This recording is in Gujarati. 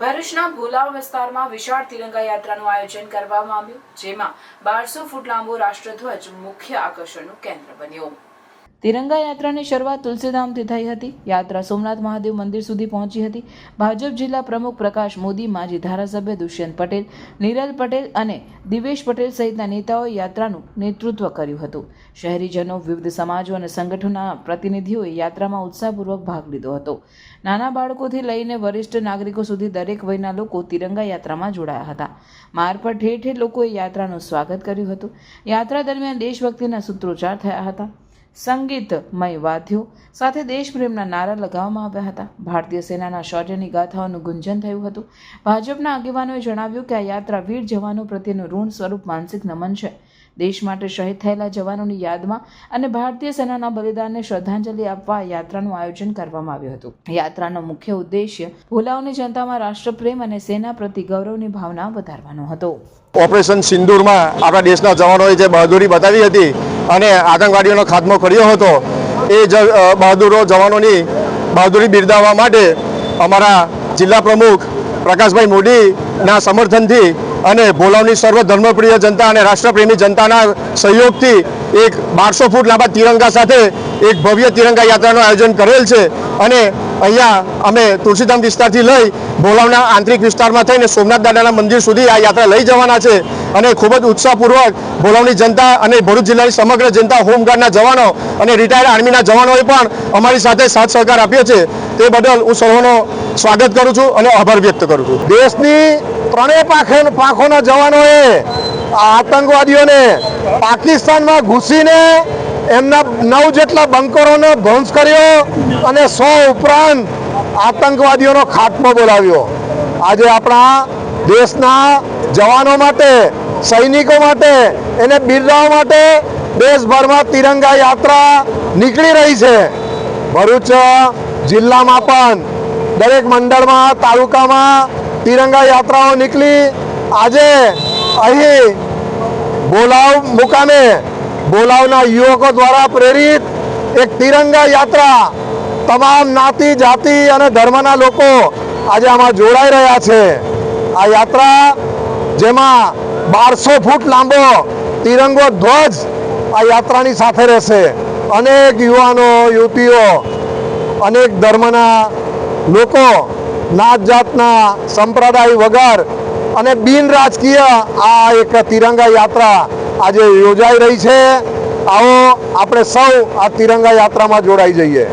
ભરૂચના ભોલાવ વિસ્તારમાં વિશાળ તિરંગા યાત્રાનું આયોજન કરવામાં આવ્યું, જેમાં 1200 ફૂટ લાંબો રાષ્ટ્રધ્વજ મુખ્ય આકર્ષણનું કેન્દ્ર બન્યો। તિરંગા યાત્રાની શરૂઆત તુલસીધામથી થઈ હતી। યાત્રા સોમનાથ મહાદેવ મંદિર સુધી પહોંચી હતી। ભાજપ જિલ્લા પ્રમુખ પ્રકાશ મોદી, માજી ધારાસભ્ય દુષ્યંત પટેલ, નિરલ પટેલ અને દિવેશ પટેલ સહિતના નેતાઓએ યાત્રાનું નેતૃત્વ કર્યું હતું। શહેરીજનો, વિવિધ સમાજો અને સંગઠનોના પ્રતિનિધિઓએ યાત્રામાં ઉત્સાહપૂર્વક ભાગ લીધો હતો। નાના બાળકોથી લઈને વરિષ્ઠ નાગરિકો સુધી દરેક વયના લોકો તિરંગા યાત્રામાં જોડાયા હતા। માર્ગ પર ઠેર ઠેર લોકોએ યાત્રાનું સ્વાગત કર્યું હતું। યાત્રા દરમિયાન દેશભક્તિના સૂત્રોચ્ચાર થયા હતા। સંગીતમય વાદ્યો સાથે દેશપ્રેમના નારા લગાવવામાં આવ્યા હતા। ભારતીય સેનાના શૌર્યની ગાથાઓનું ગુંજન થયું હતું। ભાજપના આગેવાનોએ જણાવ્યું કે આ યાત્રા વીર જવાનો પ્રત્યેનું ઋણ સ્વરૂપ માનસિક નમન છે। દેશ માટે શહીદ થયેલા જવાનોની યાદમાં અને ભારતીય સેનાના બલિદાનને શ્રદ્ધાંજલિ આપવા આ યાત્રાનું આયોજન કરવામાં આવ્યું હતું। યાત્રાનો મુખ્ય ઉદ્દેશ્ય ભોલાવની જનતામાં રાષ્ટ્રપ્રેમ અને સેના પ્રતિ ગૌરવની ભાવના વધારવાનો હતો। ઓપરેશન સિંદૂરમાં આપણા દેશના જવાનોએ જે બહાદુરી બતાવી હતી અને આતંકવાદીઓનો ખાત્મો કર્યો હતો, એ બહાદુરો જવાનોની બહાદુરી બિરદાવવા માટે અમારા જિલ્લા પ્રમુખ પ્રકાશભાઈ મોદીના સમર્થનથી અને ભોલાવની સર્વ ધર્મપ્રિય જનતા અને રાષ્ટ્રપ્રેમી જનતાના સહયોગથી એક 1200 ફૂટ લાંબા તિરંગા સાથે એક ભવ્ય તિરંગા યાત્રાનું આયોજન કરેલ છે। અને અહીંયા અમે તુલસીધામ વિસ્તારથી લઈ ભોલાવના આંતરિક વિસ્તારમાં થઈને સોમનાથ દાદાના મંદિર સુધી આ યાત્રા લઈ જવાના છે। અને ખૂબ જ ઉત્સાહપૂર્વક ભોલાવની જનતા અને ભરૂચ જિલ્લાની સમગ્ર જનતા, હોમગાર્ડના જવાનો અને રિટાયર્ડ આર્મીના જવાનોએ પણ અમારી સાથે સાથ સહકાર આપ્યો છે। તે બદલ હું સૌનો સ્વાગત કરું છું અને આભાર વ્યક્ત કરું છું। દેશની ત્રણેય પાંખોના જવાનોએ આતંકવાદીઓને પાકિસ્તાનમાં ઘૂસીને એમના 9 જેટલા બંકરોનો ધ્વંસ કર્યો અને 100 ઉપરાંત આતંકવાદીઓનો ખાત્મો બોલાવ્યો। આજે આપણા દેશના જવાનો માટે, સૈનિકો માટે, એને બિરદાવવા માટે દેશભરમાં તિરંગા યાત્રા નીકળી રહી છે। ભરૂચ જિલ્લામાં પણ દરેક મંડળમાં, તાલુકામાં તિરંગા યાત્રાઓ નીકળી આજે અહીં ભોલાવ મુકામે ભોલાવના યુવકો દ્વારા પ્રેરિત એક તિરંગા યાત્રા તમામ જ્ઞાતિ, જાતિ અને ધર્મના લોકો આજે આમાં જોડાઈ રહ્યા છે। આ યાત્રા જેમાં 1200 ફૂટ લાંબો તિરંગો ધ્વજ આ યાત્રાની સાથે રહેશે। અનેક યુવાનો, યુવતીઓ, અનેક ધર્મના લોકો, નાત જાતના સંપ્રદાય વગર અને બિન રાજકીય આ એક તિરંગા યાત્રા આજે યોજાઈ રહી છે। આવો આપણે સૌ આ તિરંગા યાત્રામાં જોડાઈ જઈએ।